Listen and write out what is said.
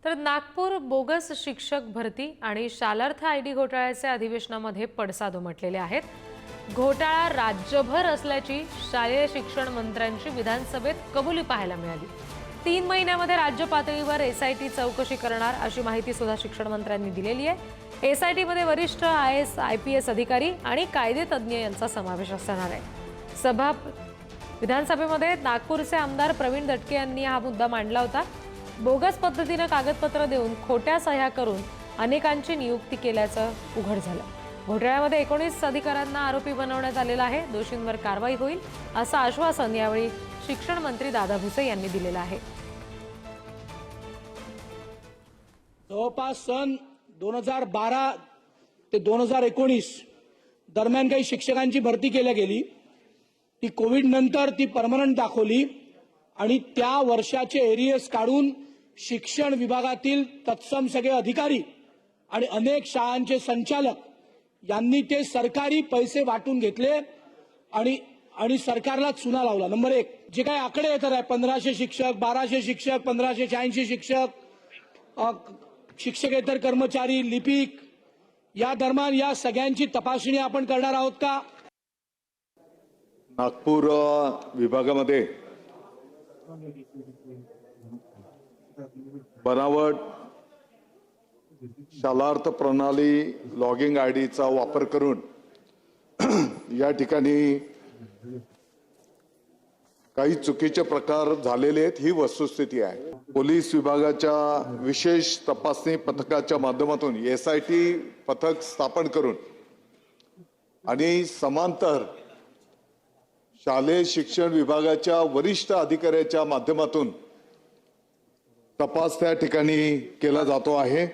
तर नागपूर बोगस शिक्षक भरती आणि शालार्थ आयडी घोटाळ्याचे अधिवेशनामध्ये पडसाद उमटलेले आहेत। घोटाळा राज्यभर असल्याची शालेय शिक्षण मंत्र्यांची विधानसभेत कबुली पाहायला मिळाली। 3 महिन्यामध्ये राज्य पातळीवर एसआयटी चौकशी करणार अशी माहिती सुद्धा शिक्षण मंत्र्यांनी दिलेली आहे। एसआयटी मध्ये वरिष्ठ आयएएस आयपीएस अधिकारी आणि कायदेतज्ञ यांचा समावेश असणार आहे। विधानसभेमध्ये नागपूरचे आमदार प्रवीण दटके यांनी हा मुद्दा मांडला होता। बोगस पद्धतीने कागदपत्र देऊन खोट्या सह्या करून अनेकांची नियुक्ती केल्याचं उघड झालं। घोटाळ्यामध्ये 19 अधिकाऱ्यांना आरोपी बनवण्यात आलेला आहे। दोषींवर कारवाई होईल असं आश्वासन यावेळी शिक्षण मंत्री दादा भुसे यांनी दिलेलं आहे। जवळपास सन 2012 ते 2019 दरम्यान काही शिक्षकांची भरती केली गेली। ती कोविड नंतर ती परमनंट दाखवली आणि त्या वर्षाचे एरियर्स काढून शिक्षण विभागातील तत्सम सगळे अधिकारी आणि अनेक शाळांचे संचालक यांनी ते सरकारी पैसे वाटून घेतले आणि सरकारला चुना लावला। नंबर 1 जे काही आकडे येतात आहे 1500 शिक्षक, 1200 शिक्षक, 1586 शिक्षक, शिक्षकेतर कर्मचारी, लिपिक, या दरम्यान या सगळ्यांची तपासणी आपण करणार आहोत का? नागपूर विभागामध्ये बनावट शालार्थ प्रणाली लॉगिंग आयडीचा वापर करून या ठिकाणी काही चुकीचे प्रकार झालेले आहेत, ही वस्तुस्थिती आहे। पोलीस विभागाच्या विशेष तपासणी पथकाच्या माध्यमातून एसआयटी पथक स्थापन करून आणि समांतर शालेय शिक्षण विभागाच्या वरिष्ठ अधिकाऱ्याच्या माध्यमातून तपास त्या ठिकाणी केला जातो आहे।